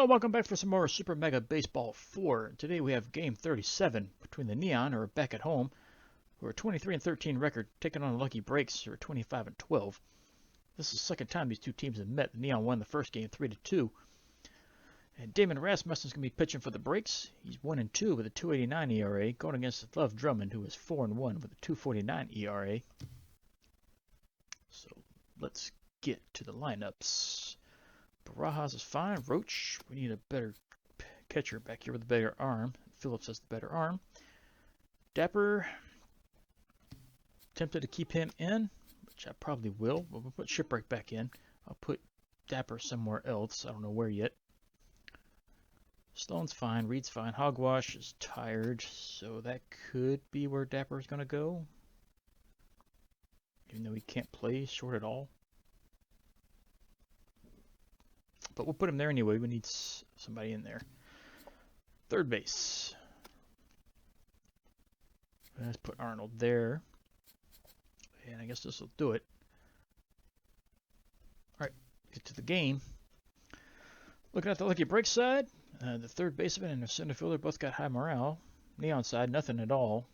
Hello, welcome back for some more Super Mega Baseball 4. Today we have game 37 between the Neon, who are back at home, who are 23-13 record, taking on the Lucky Breaks, who are 25-12. This is the second time these two teams have met. The Neon won the first game 3-2. And Damon Rasmussen's going to be pitching for the Breaks. He's 1-2 with a 2.89 ERA, going against Love Drummond, who is 4-1 with a 2.49 ERA. So let's get to the lineups. Barajas is fine. Roach, we need a better catcher back here with a better arm. Phillips has the better arm. Dapper, tempted to keep him in, which I probably will. But we'll put Shipwreck back in. I'll put Dapper somewhere else. I don't know where yet. Sloan's fine. Reed's fine. Hogwash is tired, so that could be where Dapper is going to go. Even though he can't play short at all. But we'll put him there anyway. We need somebody in there. Third base. Let's put Arnold there. And I guess this will do it. Alright, get to the game. Looking at the Lucky Break side, the third baseman and the center fielder both got high morale. Neon side, nothing at all.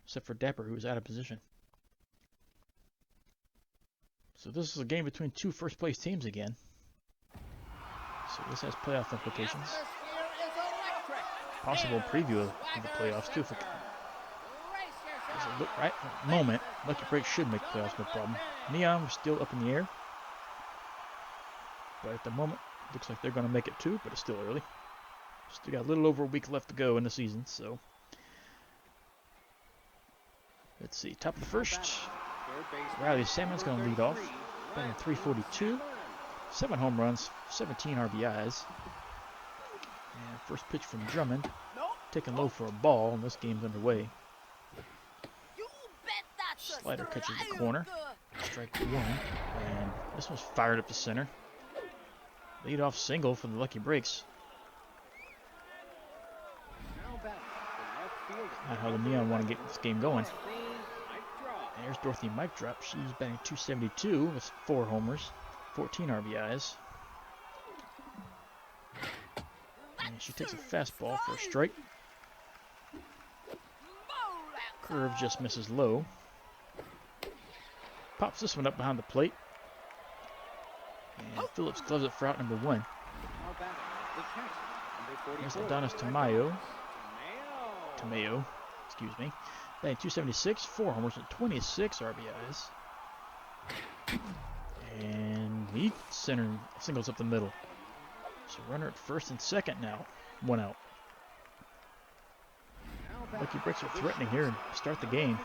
Except for Dapper, who was out of position. So this is a game between two first place teams again. So this has playoff implications. Possible preview of the playoffs too. If it there's a look right at the moment, Lucky Break should make the playoffs, no problem. Neon was still up in the air, but at the moment, looks like they're going to make it too. But it's still early. Still got a little over a week left to go in the season. So let's see. Top of the first, Riley Salmon's going to lead off, batting .342. 7 home runs, 17 RBIs. And first pitch from Drummond. Taken low for a ball, and this game's underway. Slider catches the corner. Strike 1. And this one's fired up to center. Lead-off single for the Lucky Breaks. Not how the Neon want to get this game going. There's Dorothy mic drop. She's batting .272 with 4 homers. 14 RBIs. And she takes a fastball for a strike. Curve just misses low. Pops this one up behind the plate. And Phillips gloves it for out number 1. Here's Adonis Tamayo, excuse me. Batting .276, 4 homers and 26 RBIs. And he singles up the middle. So runner at first and second now. 1 out. Lucky Breaks are threatening here and start the game.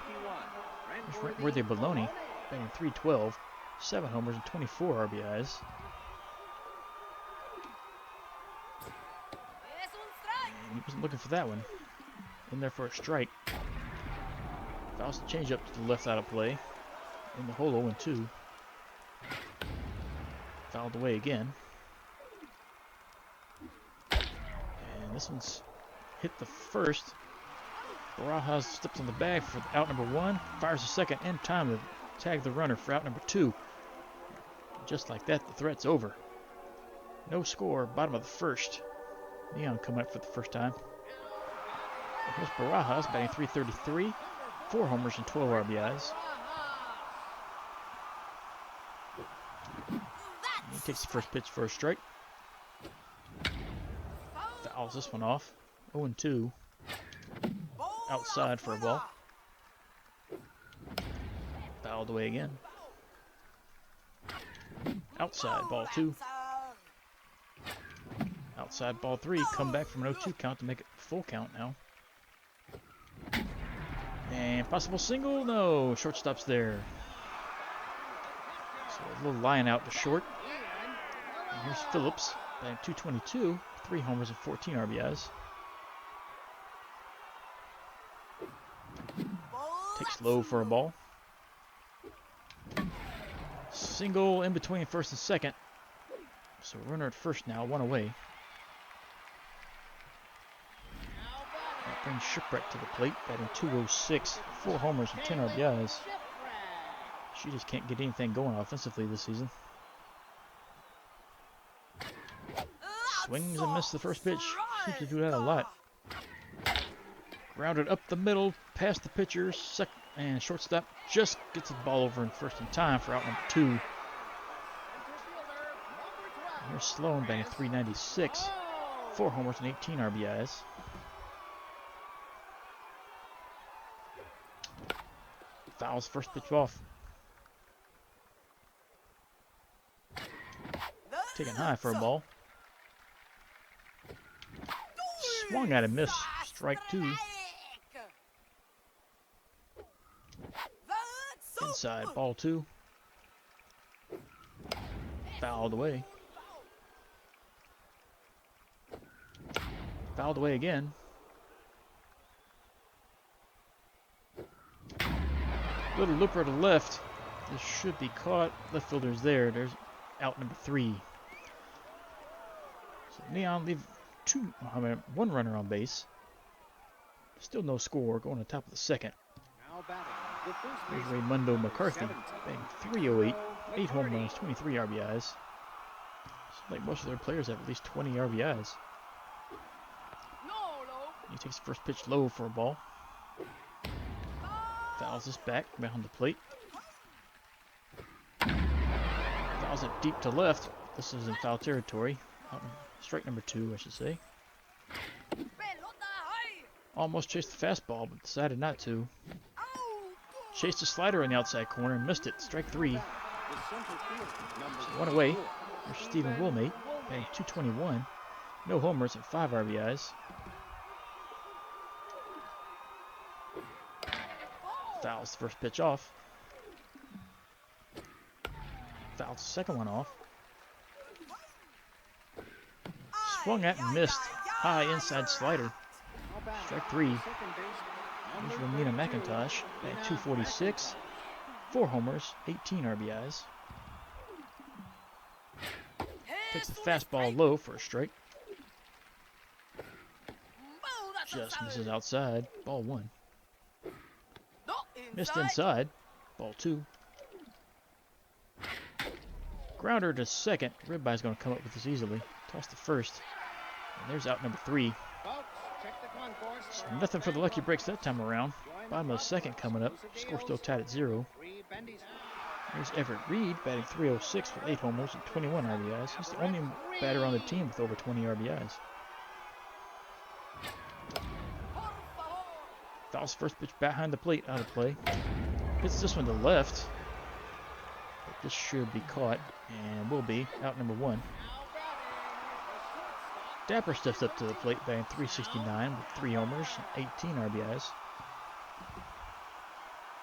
Here's Worthy Baloney, batting .312, 7 homers and 24 RBIs. And he wasn't looking for that one. In there for a strike. Fouls the changeup to the left out of play. In the hole 0-2. Fouled away again. And this one's hit the first. Barajas steps on the bag for out number 1. Fires the second in time to tag the runner for out number 2. Just like that, the threat's over. No score, bottom of the first. Neon coming up for the first time. And here's Barajas batting .333. 4 homers and 12 RBIs. He takes the first pitch for a strike. Fouls this one off. 0-2. Outside for a ball. Fouled away again. Outside, ball 2. Outside, ball 3. Come back from an 0-2 count to make it full count now. And possible single? No. Shortstop's there. So a little line out to short. And here's Phillips, batting .222, 3 homers and 14 RBIs. Takes low for a ball. Single in between first and second. So runner at first now, 1 away. That brings Shipwreck to the plate, batting .206, 4 homers and 10 RBIs. She just can't get anything going offensively this season. Swings and misses the first pitch. Seems to do that a lot. Grounded up the middle, past the pitcher, and shortstop just gets the ball over in first in time for out number 2. Here's Sloan batting 396, 4 homers and 18 RBIs. Fouls first pitch off. Taken high for a ball. Swung at and missed. Strike 2. Inside, ball 2. Fouled away. Fouled away again. Little looper to left. This should be caught. Left fielder's there. There's out number 3. So Neon leave 1 runner on base. Still no score. Going to the top of the second. There's Raymundo McCarthy, batting 308, 8 home runs, 23 RBIs. Seems like most of their players have at least 20 RBIs. He takes the first pitch low for a ball. Fouls this back behind the plate. Fouls it deep to left. This is in foul territory. Strike number 2, I should say. Almost chased the fastball, but decided not to. Chased a slider in the outside corner and missed it. Strike 3. So 1 away. There's Stephen Wilmate, batting 221. No homers and 5 RBIs. Fouls the first pitch off. Fouls the second one off. Swung at and missed. High inside slider. Strike 3. There's Romina McIntosh at 246. 4 homers, 18 RBIs. Takes the fastball low for a strike. Just misses outside. Ball 1. Missed inside. Ball 2. Grounder to second. Ribbeye's going to come up with this easily. Toss to first. And there's out number 3. So nothing for the lucky breaks that time around. Bottom of the second coming up. Score still tied at 0. There's Everett Reed batting 306 with 8 homers and 21 RBIs. He's the only batter on the team with over 20 RBIs. Fouls first pitch behind the plate, out of play. Hits this one to left. But this should be caught and will be out number 1. Dapper steps up to the plate, batting 369 with 3 homers and 18 RBIs.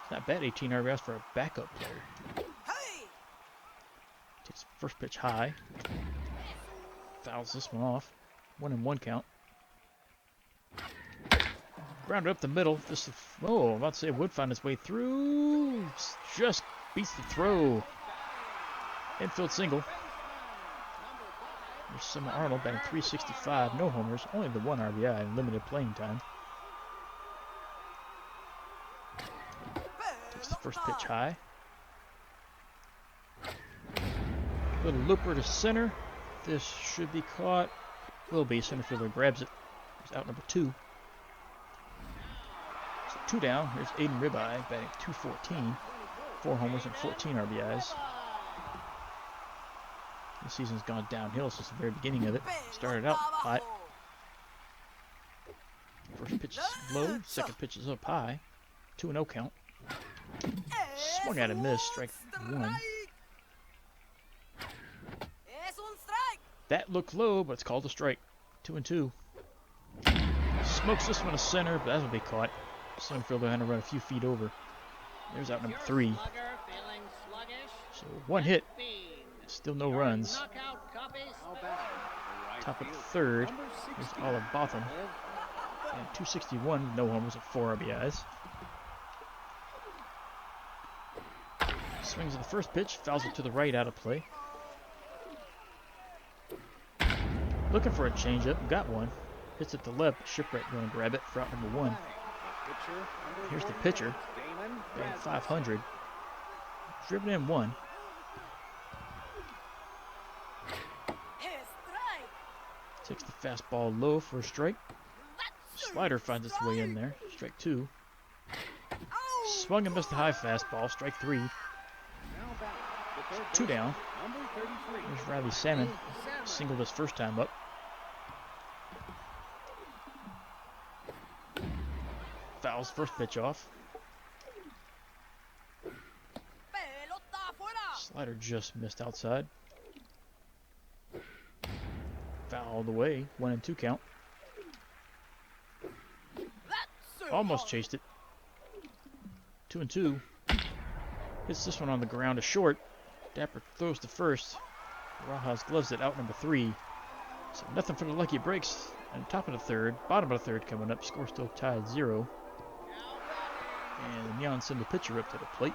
It's not bad, 18 RBIs for a backup player. Takes first pitch high. Fouls this one off. 1-1 count. Grounded up the middle. This, I'm about to say it would find its way through. Just beats the throw. Infield single. There's Summer Arnold batting 365, no homers, only the 1 RBI and limited playing time. Takes the first pitch high. Little looper to center. This should be caught. Will be. Center fielder grabs it. There's out number 2. So 2 down. Here's Aiden Ribeye batting 214, 4 homers and 14 RBIs. The season's gone downhill since the very beginning of it. Started out hot. First pitch is low, second pitch is up high. 2-0 count. Swung at and missed. Strike 1. That looked low, but it's called a strike. 2-2. Smokes this one to center, but that'll be caught. Center fielder had to run a few feet over. There's out number 3. So 1 hit. Still no runs. Top of the 3rd. Here's Olive Botham. And 261, no homers and 4 RBIs. Swings at the first pitch, fouls it to the right, out of play. Looking for a changeup, got one. Hits it to left, Shipwreck going to grab it for out number 1. Here's the pitcher, batting 500. Driven in 1. Takes the fastball low for a strike. Slider finds its way in there. Strike 2. Swung and missed the high fastball. Strike 3. 2 down. There's Riley Salmon. Singled his first time up. Fouls first pitch off. Slider just missed outside. Fouled away. 1-2 count. Almost chased it. 2-2. Hits this one on the ground to short. Dapper throws to first. Barajas gloves it out number 3. So nothing for the lucky breaks. And top of the third, bottom of the third coming up. Score still tied 0. And the Neons send the pitcher up to the plate.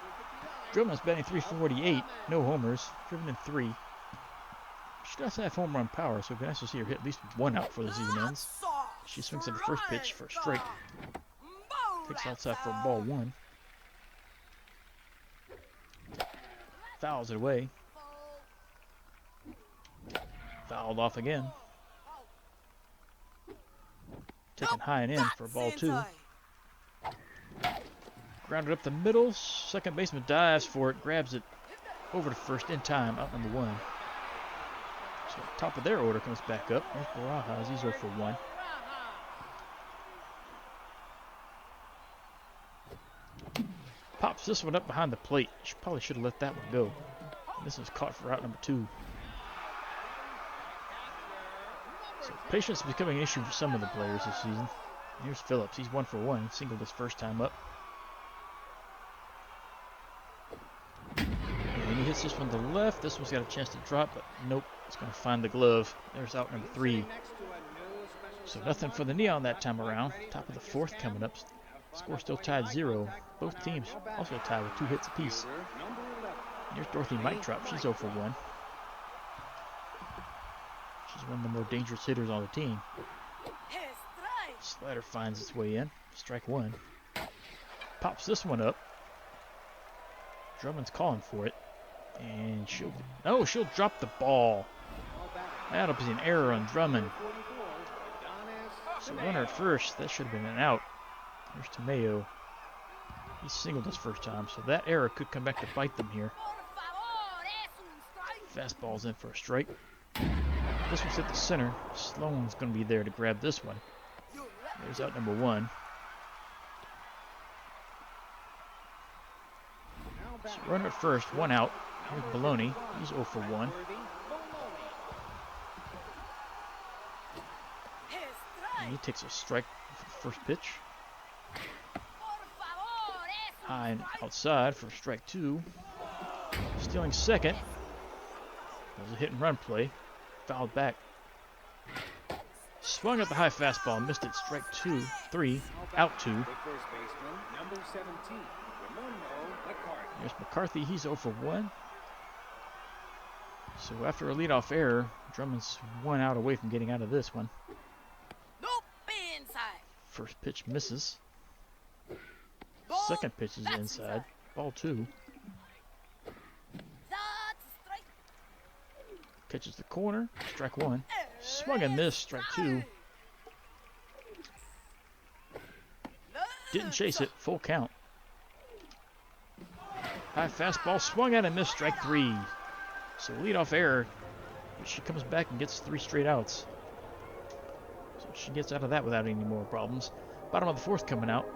Drummond's batting .348. No homers. Driven in 3. She does have home run power, so it'd be nice to see her hit at least 1 out before the season ends. She swings at the first pitch for a strike. Takes outside for ball 1. Fouls it away. Fouled off again. Taken high and in for ball 2. Grounded up the middle. Second baseman dives for it. Grabs it over to first in time. Out number 1. So top of their order comes back up. There's Barajas. He's 0 for 1. Pops this one up behind the plate. She probably should have let that one go. This was caught for out number 2. So patience is becoming an issue for some of the players this season. Here's Phillips. He's 1 for 1. Singled his first time up. And he hits this one to the left. This one's got a chance to drop, but nope. It's going to find the glove. There's out number 3. So nothing for the Neon that time around. Top of the 4th coming up. Score still tied 0. Both teams also tied with 2 hits apiece. Here's Dorothy Mic Drop. She's 0 for 1. She's one of the more dangerous hitters on the team. Slider finds its way in. Strike 1. Pops this one up. Drummond's calling for it. And she'll drop the ball. That'll be an error on Drummond. So runner at first. That should have been an out. There's Tamayo. He singled his first time, so that error could come back to bite them here. Fastball's in for a strike. This one's at the center. Sloan's going to be there to grab this one. There's out number 1. So runner at first, 1 out. Here's Baloney. He's 0 for 1. And he takes a strike for the first pitch. High and outside for strike 2. Stealing second. That was a hit and run play. Fouled back. Swung at the high fastball. Missed it. Strike 3. Out 2. There's McCarthy. He's 0 for 1. So after a leadoff error, Drummond's 1 out away from getting out of this one. First pitch misses. Second pitch is inside. Ball 2. Catches the corner. Strike 1. Swung and missed. Strike 2. Didn't chase it. Full count. High fastball. Swung at and missed. Strike 3. So leadoff error. But she comes back and gets 3 straight outs. So she gets out of that without any more problems. Bottom of the 4th coming out.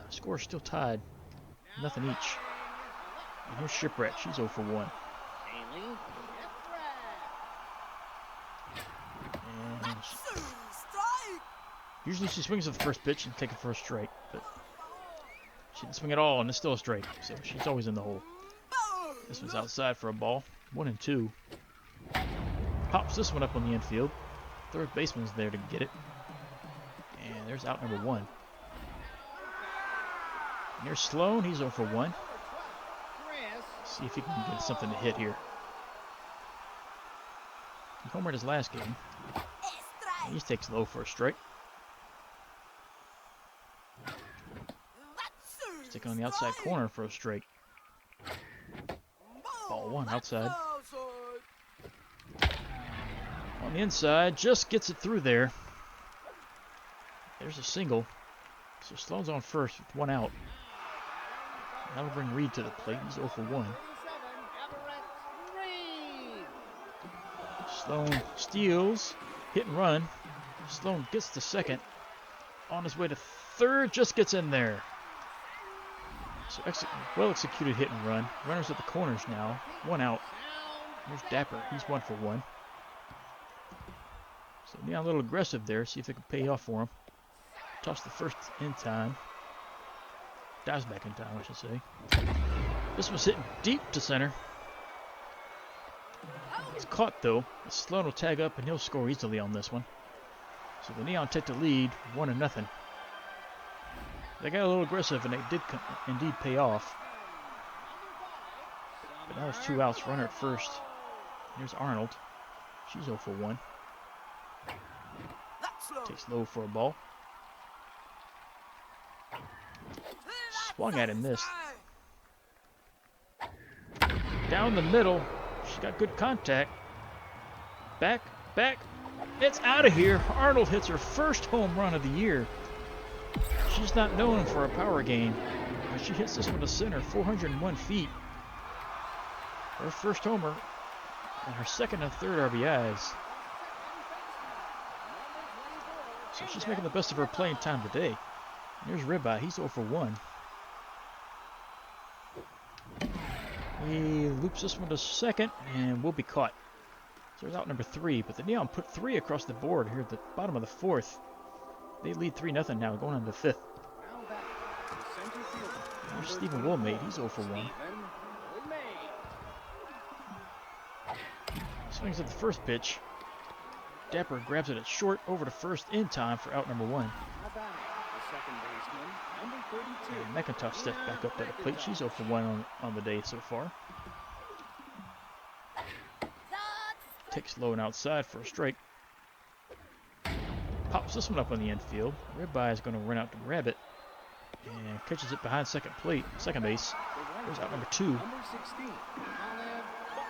Score still tied. Nothing each. And here's Shipwreck. She's 0 for 1. And usually she swings at the first pitch and takes it for a strike, but she didn't swing at all, and it's still a strike. So she's always in the hole. This one's outside for a ball. 1-2. Pops this one up on the infield. Third baseman's there to get it. And there's out number 1. And here's Sloan. He's 0 for 1. See if he can get something to hit here. He homered his last game. He takes low for a strike. Stick on the outside corner for a strike. Ball 1 outside. On the inside, just gets it through there. There's a single. So Sloan's on first with one out. That'll bring Reed to the plate. He's 0 for 1. Sloan steals, hit and run. Sloan gets to second. On his way to third, just gets in there. So well executed hit and run. Runners at the corners now. One out. Here's Dapper. He's 1 for 1. So Neon a little aggressive there. See if it can pay off for him. Toss the first in time. Dives back in time, I should say. This was hitting deep to center. It's caught though. Sloan will tag up and he'll score easily on this one. So the Neon take the lead, 1-0. They got a little aggressive and they did indeed pay off. But now there's 2 outs. Runner at first. Here's Arnold. She's 0 for 1. Takes low for a ball. Swung at and missed. Down the middle. She got good contact. Back. It's out of here. Arnold hits her first home run of the year. She's not known for a power game, but she hits this one to center, 401 feet. Her first homer and her second and third RBIs. So she's making the best of her playing time today. Here's Ribeye. He's 0 for 1. He loops this one to second and will be caught. So there's out number 3, but the Neon put 3 across the board here at the bottom of the 4th. They lead 3-0 now, going on to the 5th. There's Stephen Wilmate. He's 0 for 1. Swings at the first pitch. Dapper grabs it at short over to first in time for out number 1. And McIntosh steps back up to the plate. She's 0 for 1 on the day so far. Takes low and outside for a strike. Pops this one up on the infield. Ribeye is going to run out to grab it. And catches it behind second base. There's out number 2.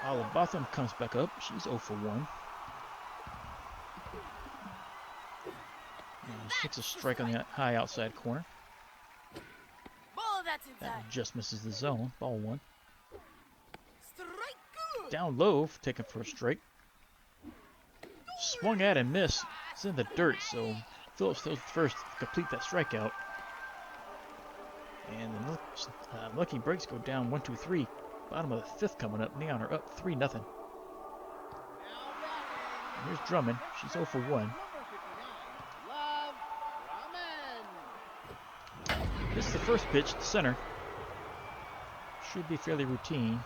Olive Botham comes back up. She's 0 for 1. And takes a strike on the high outside corner. That just misses the zone. Ball 1. Down low, taken for a strike. Swung at and missed. It's in the dirt, so Phillips throws first to complete that strikeout. And the Lucky Breaks go down 1-2-3. Bottom of the 5th coming up. Neon are up 3-0. Here's Drummond. She's 0 for 1. This is the first pitch to center. Should be fairly routine.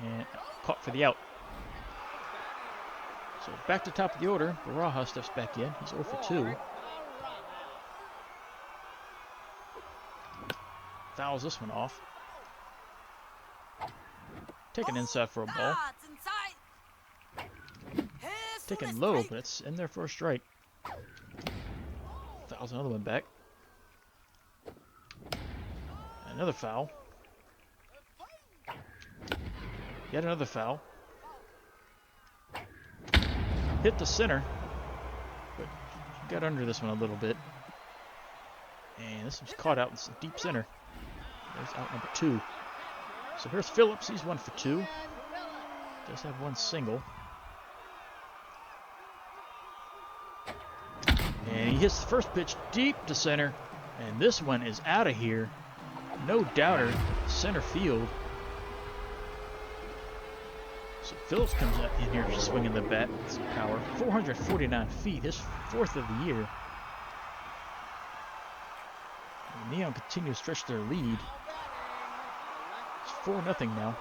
And caught for the out. So back to top of the order. Baraja steps back in. He's 0 for 2. Fouls this one off. Taken inside for a ball. Taken low, but it's in there for a strike. Fouls another one back. Another foul. Yet another foul. Hit the center, but got under this one a little bit. And this one's caught out in deep center. There's out number 2. So here's Phillips. He's 1 for 2. Does have 1 single. And he hits the first pitch deep to center. And this one is out of here. No doubter. Center field. So Phillips comes up in here swinging the bat with some power. 449 feet. His 4th of the year. And Neon continues to stretch their lead. It's 4-0 now.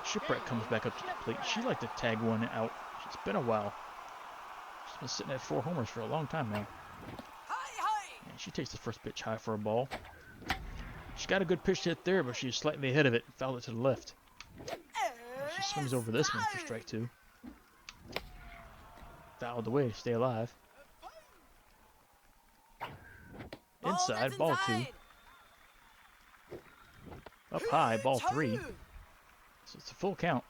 Shipwreck comes back up to the plate. She liked to tag one out. It's been a while. She's been sitting at 4 homers for a long time now. And she takes the first pitch high for a ball. She got a good pitch hit there, but she's slightly ahead of it and fouled it to the left. She swings over this one for strike 2. Fouled away to stay alive. Inside, ball 2. Up high, ball 3. So it's a full count.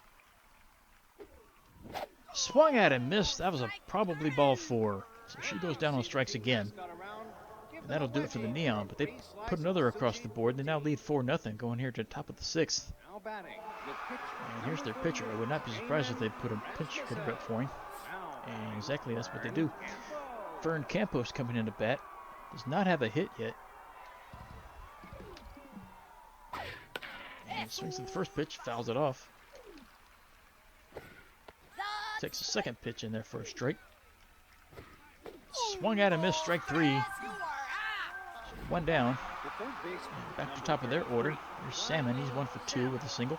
Swung at and missed. That was a probably ball 4. So she goes down on strikes again. And that'll do it for the Neon. But they put another across the board. They now lead 4-0 going here to the top of the 6th. And here's their pitcher. I would not be surprised if they put a pinch hitter up for him. And exactly that's what they do. Fern Campos coming into bat. Does not have a hit yet. And swings at the first pitch, fouls it off. Takes the second pitch in there for a strike. Swung at and missed, strike 3. So 1 down. And back to the top of their order. Here's Salmon, he's 1 for 2 with a single.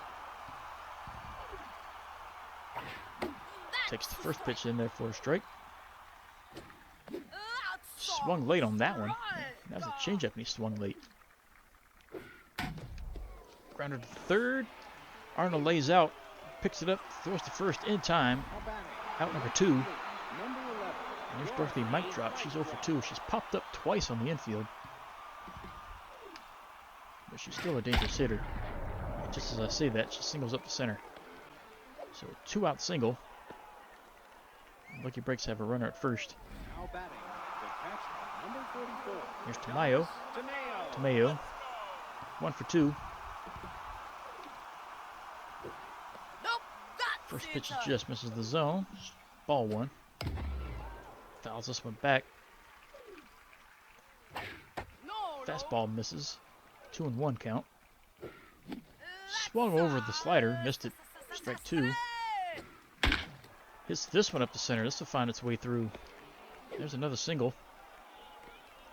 Takes the first pitch in there for a strike. Swung late on that one. That was a changeup and he swung late. Grounded to third. Arnold lays out, picks it up, throws to first in time. Out number 2. And there's Dorothy mic drop. She's 0 for 2. She's popped up twice on the infield. But she's still a dangerous hitter. And just as I say that, she singles up the center. So 2-out single. Lucky Breaks have a runner at first. Here's Tamayo. Tamayo. 1 for 2. First pitch just misses the zone. Ball 1. Fouls this one back. Fastball misses. 2-1 count. Swung over the slider. Missed it. Strike 2. Hits this one up the center. This will find its way through. There's another single.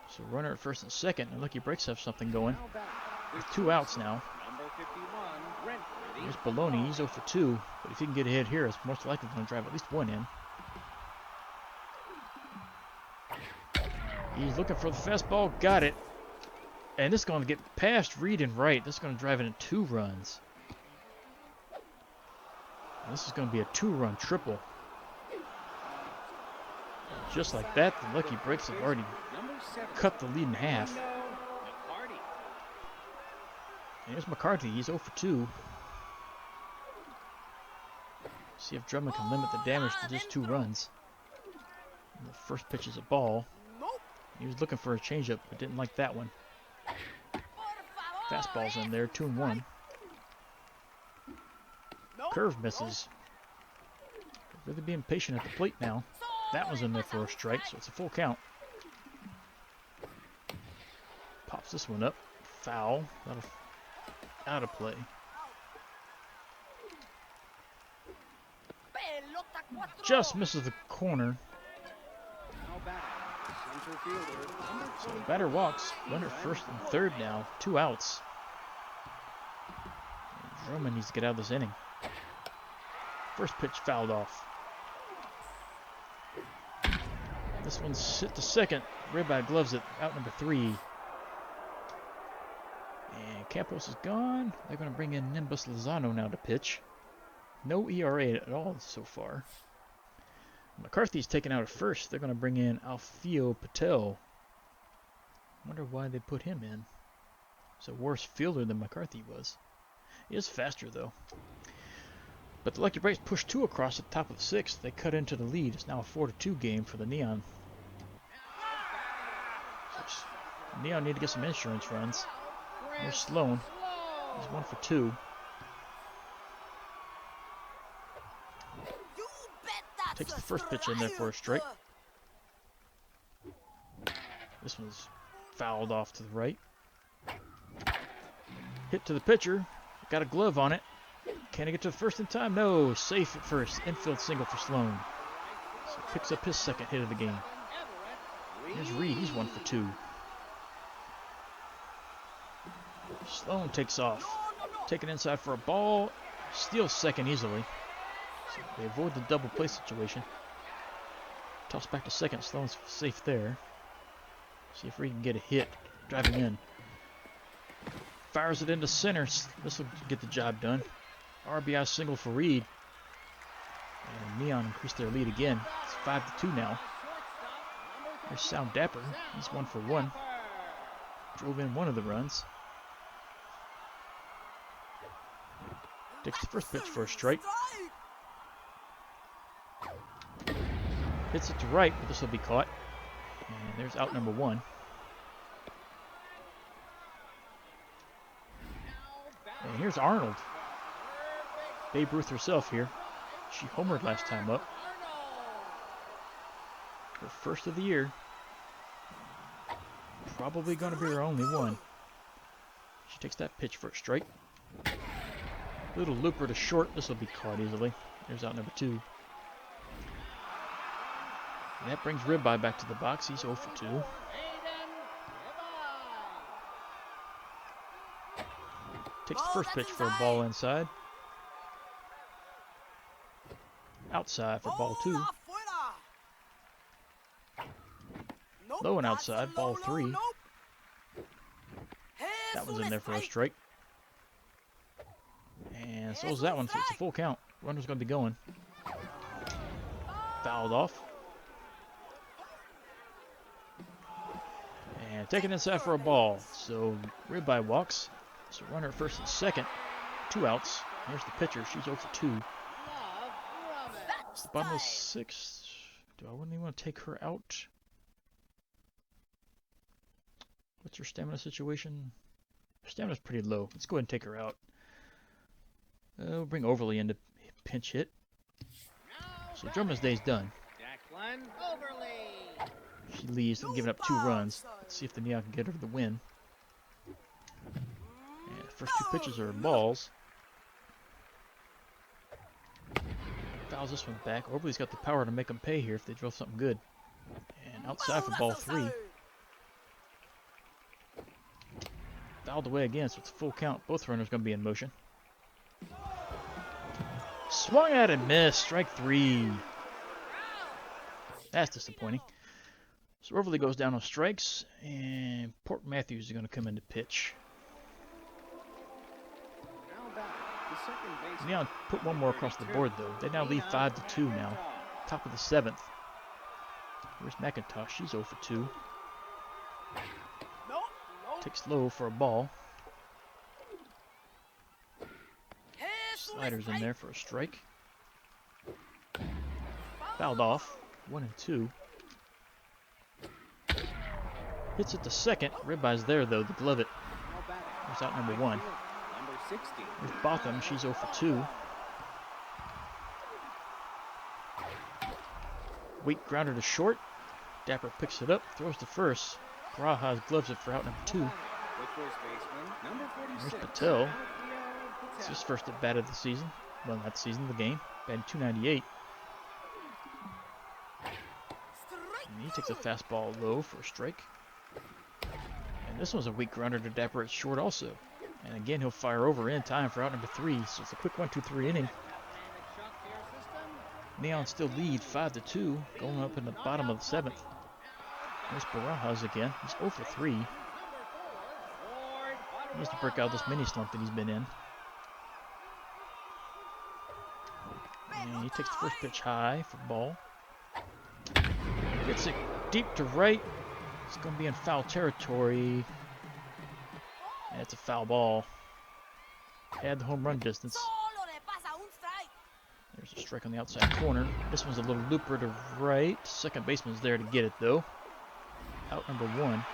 So runner at first and second. And Lucky Breaks have something going. With 2 outs now. Here's Baloney. He's 0 for 2. But if he can get ahead here, it's most likely going to drive at least 1 in. He's looking for the fastball. Got it. And this is going to get past Reed and Wright. This is going to drive it in 2 runs. And this is going to be a 2-run triple. Just like that, the Lucky Breaks have already cut the lead in half. And here's McCarthy. He's 0 for 2. See if Drummond can limit the damage to just 2 runs. And the first pitch is a ball. He was looking for a changeup, but didn't like that one. Fastball's in there, 2-1. Curve misses. Really being patient at the plate now. That was in there for a strike, so it's a full count. Pops this one up. Foul. That'll out of play. Just misses the corner. So the batter walks. Runner first and third now. 2 outs. And Drummond needs to get out of this inning. First pitch fouled off. This one's hit to second. Ribeye gloves it. Out number 3. And Campos is gone. They're going to bring in Nimbus Lozano now to pitch. No ERA at all so far. McCarthy's taken out at first. They're going to bring in Alfio Patel. Wonder why they put him in. He's a worse fielder than McCarthy was. He is faster though. But the Lucky Breaks push 2 across at the top of the 6th. They cut into the lead. It's now a 4-2 game for the Neon. Neon need to get some insurance runs. Here's Sloan. He's 1 for 2. Takes the first pitch in there for a strike. This one's fouled off to the right. Hit to the pitcher. Got a glove on it. Can he get to the first in time? No. Safe at first. Infield single for Sloan. So picks up his second hit of the game. Here's Reed. He's 1 for 2. Sloan takes off. Taking inside for a ball. Steals second easily. So they avoid the double play situation. Toss back to second. Sloan's safe there. See if Reed can get a hit. Driving in. Fires it into center. This will get the job done. RBI single for Reed. And Neon increased their lead again. It's 5-2 now. There's Sound Dapper. He's 1 for 1. Drove in 1 of the runs. Takes the first pitch for a strike. Hits it to right, but this will be caught. And there's out number one. And here's Arnold. Babe Ruth herself here. She homered last time up. Her first of the year. Probably going to be her only one. She takes that pitch for a strike. Little looper to short. This will be caught easily. There's out number two. And that brings Ribeye back to the box. He's 0 for 2. Takes the first pitch for a ball inside. Outside for ball 2. Low and outside, ball 3. That one's in there for a strike. And so is that one, so it's a full count. Runner's going to be going. Fouled off. And taken inside for a ball. So Ribeye walks. So runner at first and second. 2 outs. Here's the pitcher. She's 0 for 2. It's the bottom of 6. Do I really want to take her out? What's her stamina situation? Her stamina's pretty low. Let's go ahead and take her out. We'll bring Overly in to pinch hit. So Drummond's day's done. She leaves, giving up 2 runs. Let's see if the Neon can get over the win. And the first 2 pitches are balls. Fouls this one back. Overly's got the power to make them pay here if they drill something good. And outside for ball 3. Fouled away again, so it's a full count. Both runners going to be in motion. Swung at and missed. Strike 3. That's disappointing. So Overly goes down on strikes, and Port Matthews is going to come in to pitch. Neon put one more across the board, though. They now lead 5-2 now. Top of the 7th. Here's McIntosh. She's 0 for 2. Takes low for a ball. Sliders in there for a strike. Fouled off. 1 and 2. Hits it to second. Ribeye's there though to glove it. There's out number 1. There's Botham. She's 0 for 2. Weak grounder to short. Dapper picks it up. Throws to first. Barajas gloves it for out number 2. There's Patel. It's his first at bat of the season. Well, not the season, the game. Batting .298. And he takes a fastball low for a strike. And this one's a weak grounder to Dapper at short also. And again, he'll fire over in time for out number 3. So it's a quick 1-2-3 inning. Neon still lead 5-2, going up in the bottom of the 7th. There's Barajas again. He's 0 for 3. He needs to break out this mini slump that he's been in. And he takes the first pitch high for ball. Gets it deep to right. It's going to be in foul territory. And it's a foul ball. Had the home run distance. There's a strike on the outside corner. This one's a little looper to right. Second baseman's there to get it though. Out number 1. And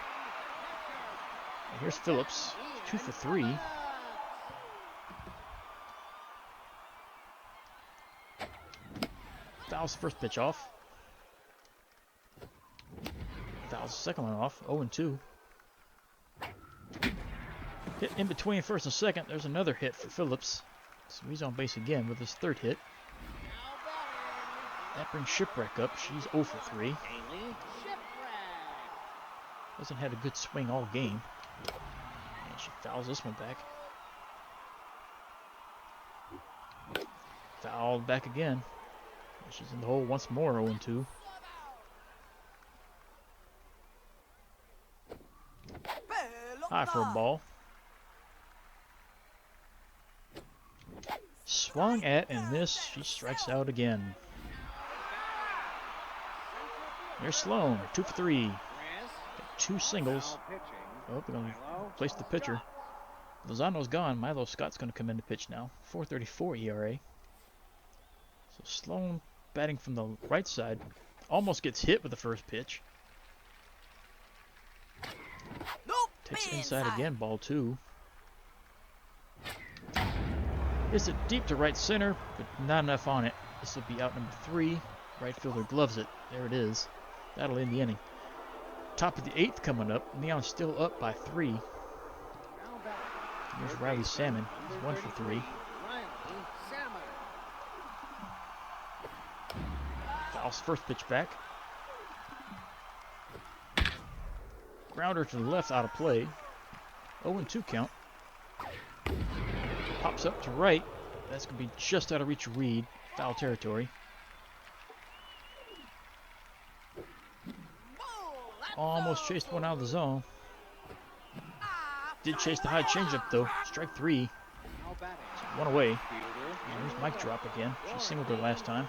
here's Phillips. 2 for 3. Fouls the first pitch off. Fouls the second one off. 0 and 2. Hit in between first and second. There's another hit for Phillips. So he's on base again with his 3rd hit. That brings Shipwreck up. She's 0 for 3. Hasn't had a good swing all game. And she fouls this one back. Fouled back again. She's in the hole once more, 0 and 2. High for a ball. Swung at and missed. She strikes out again. There's Sloan, 2 for 3. Got 2 singles. Oh, we're going to place the pitcher. Lozano's gone. Milo Scott's going to come in to pitch now. 4.34 ERA. So Sloan batting from the right side. Almost gets hit with the first pitch. Nope. Takes it inside again, ball 2. Hits it deep to right center, but not enough on it. This will be out number 3. Right fielder gloves it. There it is. That'll end the inning. Top of the 8th coming up. Neon's still up by 3. Here's Riley Salmon. He's 1 for 3. Fouls first pitch back. Grounder to the left, out of play. 0-2 count. Pops up to right. That's going to be just out of reach of Reed. Foul territory. Almost chased one out of the zone. Did chase the high changeup though. Strike 3. So 1 away. And here's Mike drop again. She singled her last time.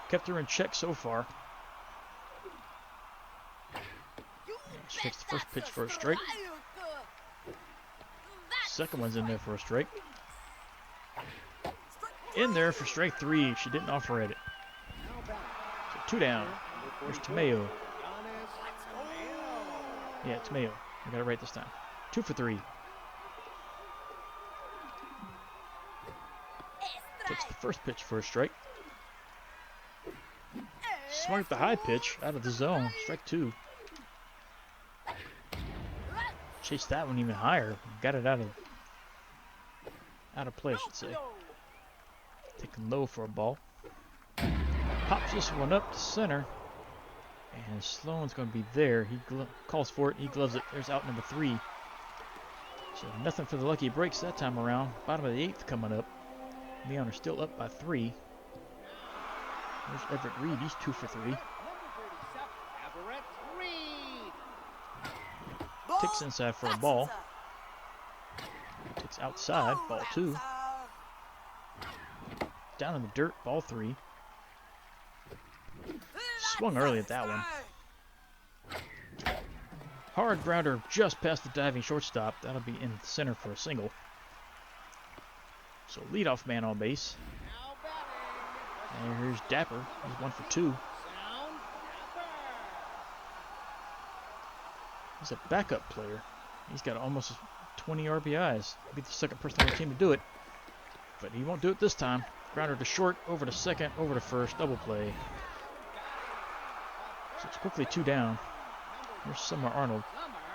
Kept her in check so far. She takes the first pitch for a strike. Second one's in there for a strike. In there for strike 3. She didn't offer at it. So 2 down. There's Tamayo. Yeah, Tamayo. I got it right this time. 2 for 3. Takes the first pitch for a strike. Swung at the high pitch out of the zone. Strike 2. Chased that one even higher. Got it out of play, I should say. Taking low for a ball. Pops this one up to center. And Sloan's going to be there. He calls for it. He gloves it. There's out number 3. So nothing for the lucky breaks that time around. Bottom of the 8th coming up. Neon are still up by 3. There's Everett Reed. He's 2 for 3. Takes inside for a ball. Takes outside. Ball 2. Down in the dirt. Ball 3. Swung early at that one. Hard grounder just past the diving shortstop. That'll be in center for a single. So leadoff man on base. And here's Dapper. He's 1 for 2. He's a backup player. He's got almost 20 RBIs. He'll be the second person on the team to do it. But he won't do it this time. Grounder to short, over to second, over to first. Double play. So it's quickly 2 down. Here's Summer Arnold.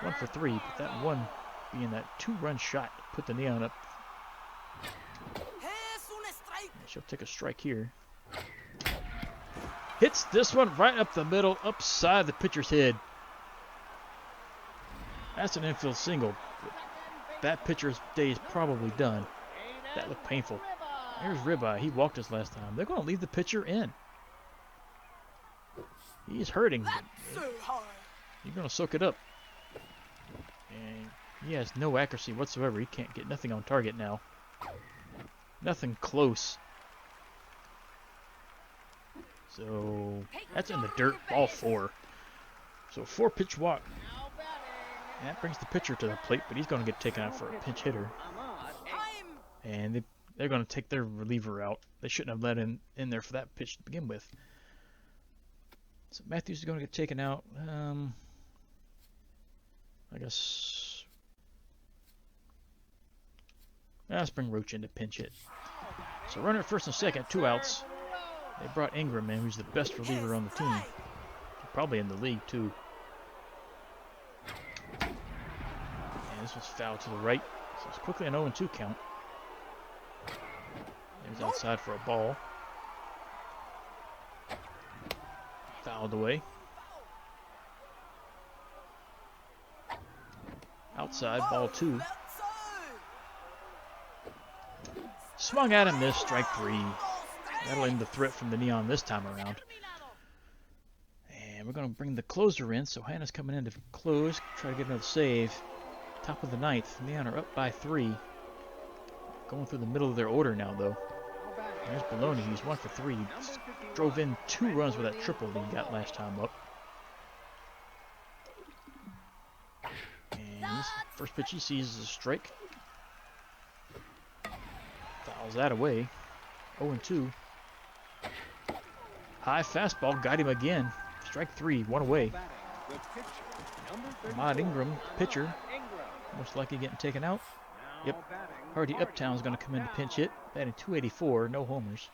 1 for 3, but that one being that 2-run shot to put the Neon up. And she'll take a strike here. Hits this one right up the middle, upside the pitcher's head. That's an infield single. That pitcher's day is probably done. That looked painful. Here's Ribeye. He walked us last time. They're going to leave the pitcher in. He's hurting. You're going to soak it up. And he has no accuracy whatsoever. He can't get nothing on target now. Nothing close. So that's in the dirt. Ball 4. So 4-pitch walk. And that brings the pitcher to the plate, but he's going to get taken out for a pinch hitter. And they're going to take their reliever out. They shouldn't have let him in there for that pitch to begin with. So Matthews is going to get taken out. I guess. Let's bring Roach in to pinch hit. So runner at first and second, 2 outs. They brought Ingram in, who's the best reliever on the team. Probably in the league, too. And this was fouled to the right. So it's quickly an 0-2 count. There's outside for a ball. Fouled away. Outside, ball 2. Swung at him, missed, strike 3. That'll end the threat from the Neon this time around. And we're going to bring the closer in, so Hannah's coming in to close, try to get another save. Top of the 9th, Neon are up by 3. Going through the middle of their order now, though. There's Baloney, he's 1 for 3. Drove in 2 runs with that triple that he got last time up. And first pitch he sees is a strike. Fouls that away. 0-2. High fastball, got him again. Strike 3, one away. Ahmad Ingram, pitcher, most likely getting taken out. Yep. Hardy Uptown's going to come in to pinch hit. Batting .284, no homers.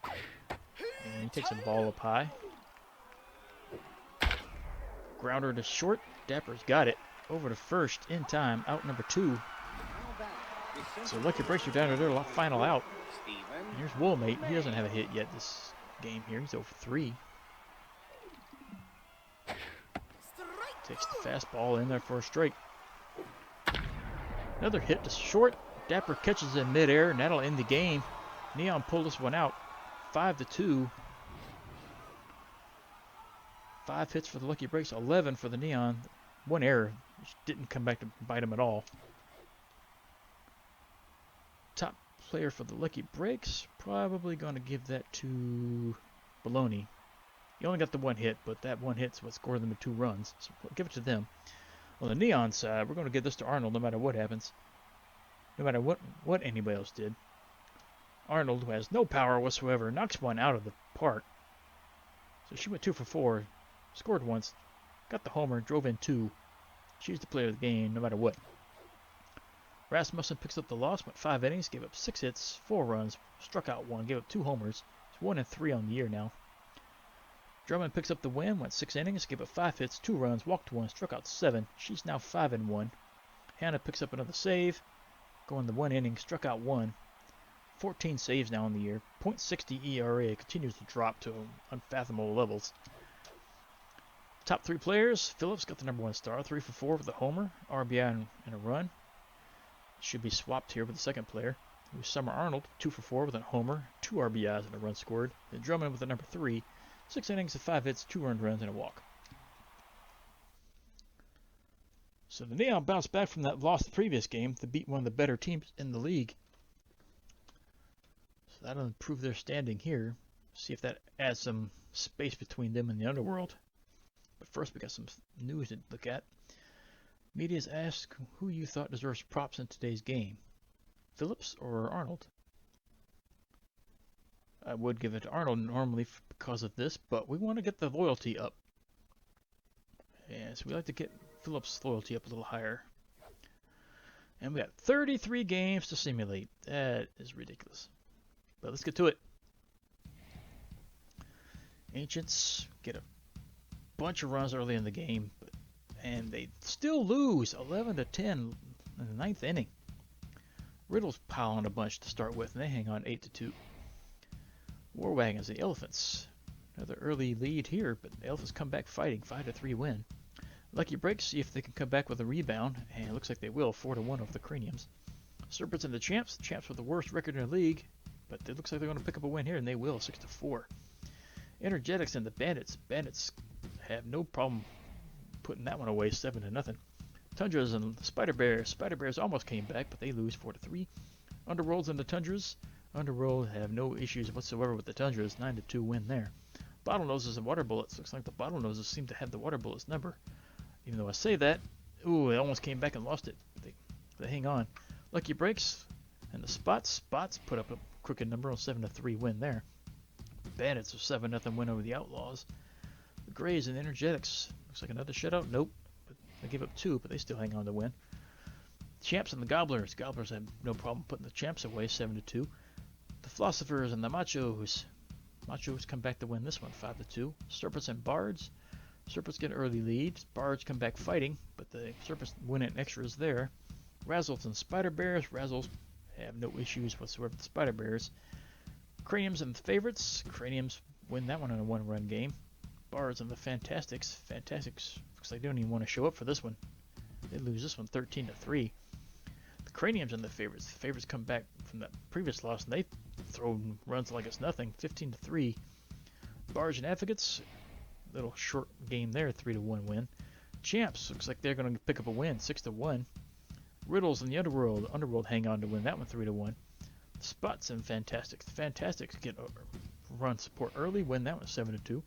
And he takes a ball up high. Grounder to short. Dapper's got it. Over to first in time. Out number 2. So Lucky Breaks are down to their final out. And here's Woolmate. He doesn't have a hit yet this game here. He's over 3. Takes the fastball in there for a strike. Another hit to short. Dapper catches in midair, and that'll end the game. Neon pulled this one out. 5-2. 5 hits for the Lucky Breaks, 11 for the Neon. 1 error, which didn't come back to bite him at all. Top player for the Lucky Breaks, probably going to give that to Baloney. He only got the 1 hit, but that 1 hit's what scored them the 2 runs. So we'll give it to them. On the Neon side, we're going to give this to Arnold no matter what happens. No matter what anybody else did. Arnold, who has no power whatsoever, knocks one out of the park. So she went 2 for 4. Scored once. Got the homer. Drove in 2. She's the player of the game no matter what. Rasmussen picks up the loss. Went 5 innings. Gave up 6 hits. 4 runs. Struck out 1. Gave up 2 homers. It's 1-3 on the year now. Drummond picks up the win. Went 6 innings. Gave up 5 hits. 2 runs. Walked 1. Struck out 7. She's now 5-1. Hannah picks up another save. Going the 1 inning. Struck out 1. 14 saves now in the year. .60 ERA continues to drop to unfathomable levels. Top 3 players. Phillips got the number 1 star. 3 for 4 with a homer. RBI and a run. Should be swapped here with the second player. It was Summer Arnold. 2 for 4 with a homer. 2 RBIs and a run scored. Then Drummond with the number 3. 6 innings of 5 hits, 2 earned runs, and a walk. So the Neon bounced back from that loss the previous game to beat one of the better teams in the league. So that'll improve their standing here. See if that adds some space between them and the underworld. But first we got some news to look at. Media's asked who you thought deserves props in today's game. Phillips or Arnold? I would give it to Arnold normally because of this, but we want to get the loyalty up. And so we like to get Phillips' loyalty up a little higher. And we got 33 games to simulate. That is ridiculous. But let's get to it. Ancients get a bunch of runs early in the game, and they still lose 11-10 in the 9th inning. Riddle's piling a bunch to start with, and they hang on 8-2. War Wagons, the Elephants. Another early lead here, but the Elephants come back fighting. 5-3 win. Lucky Breaks, see if they can come back with a rebound, and it looks like they will. 4-1 over the Craniums. Serpents and the Champs. The Champs with the worst record in the league, but it looks like they're going to pick up a win here, and they will. 6-4. Energetics and the Bandits. Bandits have no problem putting that one away. 7-0. Tundras and Spider Bears. Spider Bears almost came back, but they lose 4-3. Underworlds and the Tundras. Underworld have no issues whatsoever with the Tundras. 9-2 win there. Bottlenoses and Water Bullets. Looks like the Bottlenoses seem to have the Water Bullets number. Even though I say that, ooh, they almost came back and lost it. They hang on. Lucky Breaks and the Spots. Spots put up a crooked number on 7-3 win there. Bandits are 7-0 win over the Outlaws. The Grays and Energetics. Looks like another shutout. Nope. But they give up 2, but they still hang on to win. Champs and the Gobblers. Gobblers have no problem putting the Champs away. 7-2. The Philosophers and the Machos. Machos come back to win this one, 5-2. Serpents and Bards. Serpents get an early lead. Bards come back fighting, but the Serpents win in extras there. Razzles and Spider Bears. Razzles have no issues whatsoever with the Spider Bears. Craniums and the Favorites. Craniums win that one in a 1-run game. Bards and the Fantastics. Fantastics looks like they don't even want to show up for this one. They lose this one 13-3. The Craniums and the Favorites. The Favorites come back from that previous loss, and they throw runs like it's nothing. 15-3. Barge and Advocates. Little short game there. 3-1 win. Champs looks like they're going to pick up a win. 6-1. Riddles and the Underworld. Underworld hang on to win that one 3-1. Spots and Fantastics. The Fantastics get a run support early. Win that one 7-2.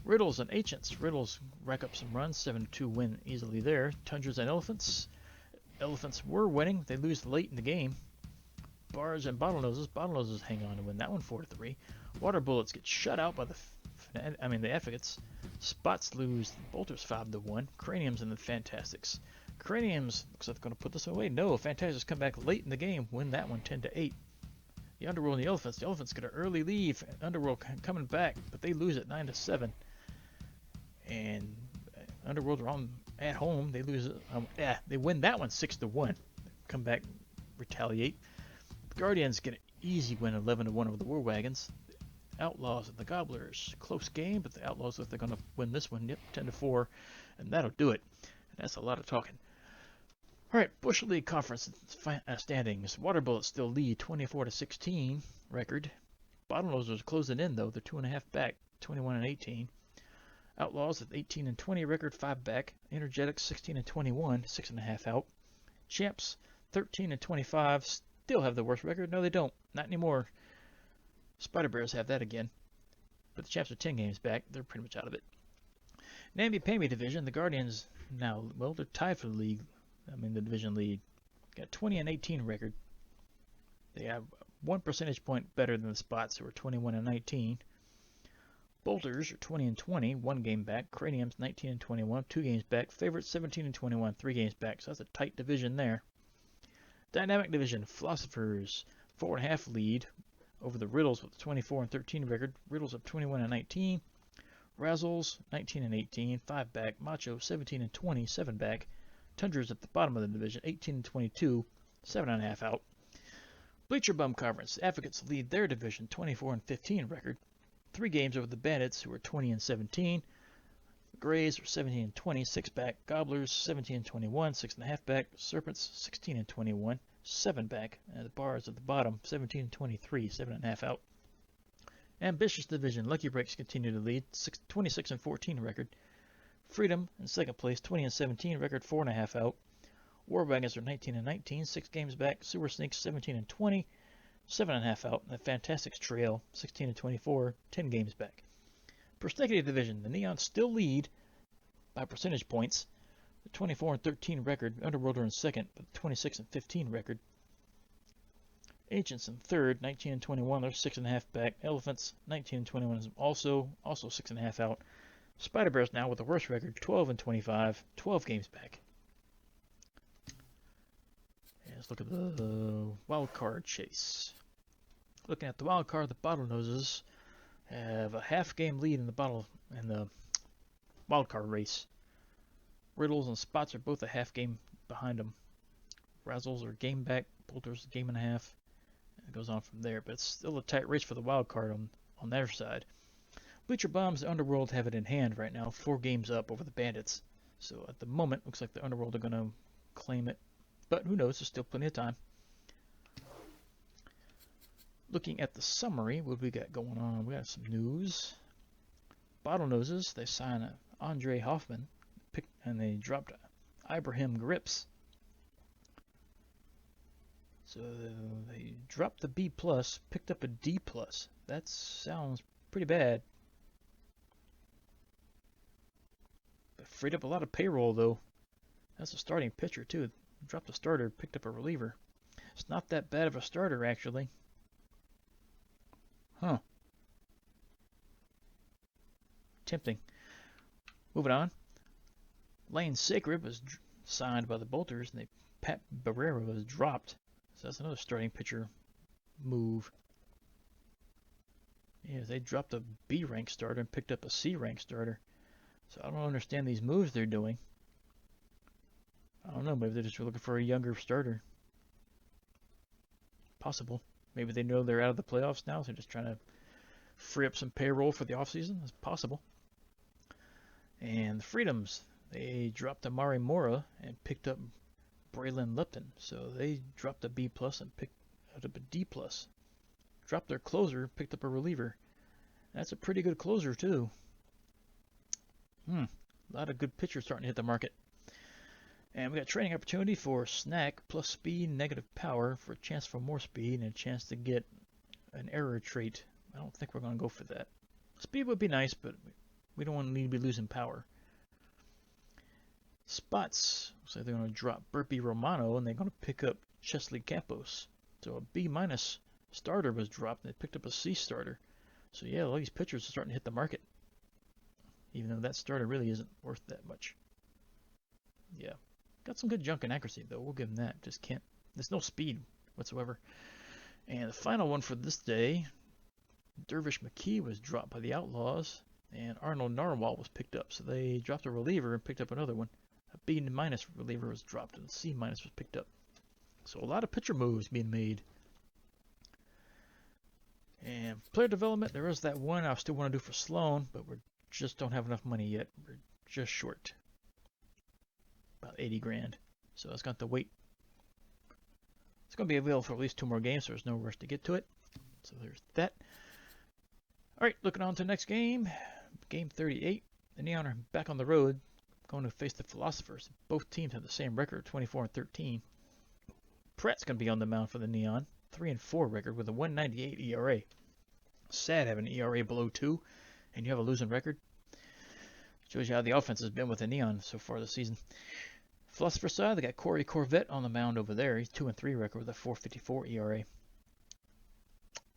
Riddles and Ancients. Riddles rack up some runs. 7-2 win easily there. Tundras and Elephants. Elephants were winning. They lose late in the game. Bars and Bottlenoses. Bottlenoses hang on to win that one 4-3. Water Bullets get shut out by the Advocates. Spots lose. Bolters 5-1. Craniums and the Fantastics. Craniums looks like they're going to put this away. No, Fantastics come back late in the game, win that one 10-8. The Underworld and the Elephants. The Elephants get an early lead. Underworld coming back, but they lose at 9-7. And Underworld are at home. They lose. They win that one 6-1. Come back, retaliate. The Guardians get an easy win 11-1 over the War Wagons. The Outlaws and the Gobblers. Close game, but the Outlaws look they're going to win this one. Yep, 10-4, and that'll do it. And that's a lot of talking. All right, Bush League Conference standings. Water Bullets still lead 24-16 record. Bottlenoses closing in though. They're 2.5 back, 21-18. Outlaws at 18-20 record, 5 back. Energetics 16-21, 6.5 out. Champs 13-25, still have the worst record. No, they don't. Not anymore. Spider Bears have that again. But the Champs are 10 games back. They're pretty much out of it. Namby-Pamby division, the Guardians now, well, they're tied for the league. The division lead. Got 20-18 record. They have 1 percentage point better than the Spots, who are 21-19. Bolters are 20-20, 1 game back. Craniums 19-21, 2 games back. Favorites 17-21, 3 games back. So that's a tight division there. Dynamic division, Philosophers 4.5 lead over the Riddles with a 24-13 record. Riddles up 21-19. Razzles 19-18, 5 back. Macho 17-20, 7 back. Tundras at the bottom of the division 18-22, 7.5 out. Bleacher Bum Conference, Advocates lead their division 24-15 record. 3 games over the Bandits, who are 20-17. Grays are 17-20, 6 back. Gobblers 17-21, 6.5 back. Serpents 16-21, 7 back. And the Bars at the bottom 17-23, 7.5 out. Ambitious division, Lucky Breaks continue to lead 26-14 record. Freedom in second place, 20-17 record, 4.5 out. War Wagons are 19-19, 6 games back. Sewer Sneaks 17-20. 7.5 out, and the Fantastics Trail, 16-24, 10 games back. Persnickety division, the Neons still lead by percentage points. The 24-13 record, Underworld are in second, but 26-15 record. Ancients in third, 19-21, they're 6.5 back. Elephants, 19-21 is also 6.5 out. Spider Bears now with the worst record, 12-25, 12 games back. Let's look at the wild card chase. Looking at the wild card, the Bottlenoses have a half-game lead in the wild card race. Riddles and Spots are both a half game behind them. Razzles are game back, Bolters a game and a half. And it goes on from there, but it's still a tight race for the wild card on their side. Bleacher Bums, the Underworld have it in hand right now, 4 games up over the Bandits. So at the moment, looks like the Underworld are going to claim it. But who knows, there's still plenty of time. Looking at the summary, what we got going on? We got some news. Bottlenoses, they signed Andre Hoffman, and they dropped Ibrahim Grips. So they dropped the B+, picked up a D+. That sounds pretty bad. They freed up a lot of payroll, though. That's a starting pitcher, too. Dropped a starter, picked up a reliever. It's not that bad of a starter, actually. Huh. Tempting. Moving on. Lane Sacred was signed by the Bolters, and Pat Barrera was dropped. So that's another starting pitcher move. Yeah, they dropped a B-rank starter and picked up a C-rank starter. So I don't understand these moves they're doing. I don't know, maybe they're just looking for a younger starter. Possible. Maybe they know they're out of the playoffs now, so they're just trying to free up some payroll for the offseason. It's possible. And the Freedoms, they dropped Amari Mora and picked up Braylon Lipton. So they dropped a B+ and picked up a D+. Dropped their closer, picked up a reliever. That's a pretty good closer, too. A lot of good pitchers starting to hit the market. And we got training opportunity for Snack plus speed, negative power for a chance for more speed and a chance to get an error trait. I don't think we're going to go for that. Speed would be nice, but we don't want to need to be losing power. Spots, so they're going to drop Burpee Romano and they're going to pick up Chesley Campos. So a B minus starter was dropped, and they picked up a C starter. So yeah, all these pitchers are starting to hit the market, even though that starter really isn't worth that much. Yeah, got some good junk and accuracy though. We'll give him that. Just can't. There's no speed whatsoever. And the final one for this day, Dervish McKee was dropped by the Outlaws, and Arnold Narwhal was picked up. So they dropped a reliever and picked up another one. A B minus reliever was dropped, and a C minus was picked up. So a lot of pitcher moves being made. And player development, there is that one I still want to do for Sloan, but we just don't have enough money yet. We're just short. About 80 grand. So it's got to wait. It's going to be available for at least 2 more games, so there's no rush to get to it. So there's that. All right, looking on to the next game. Game 38. The Neon are back on the road, going to face the Philosophers. Both teams have the same record, 24-13. Pratt's going to be on the mound for the Neon. 3-4 record with a 1.98 ERA. Sad having an ERA below 2, and you have a losing record. Shows you how the offense has been with the Neon so far this season. Philosopher side, they got Corey Corvette on the mound over there. He's 2-3 record with a 4.54 ERA.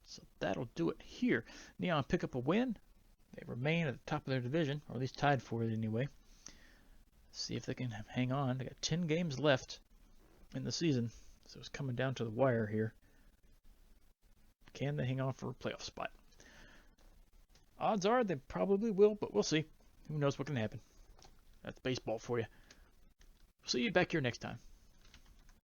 So that'll do it here. Neon pick up a win. They remain at the top of their division, or at least tied for it anyway. See if they can hang on. They got 10 games left in the season, so it's coming down to the wire here. Can they hang on for a playoff spot? Odds are they probably will, but we'll see. Who knows what can happen. That's baseball for you. See you back here next time.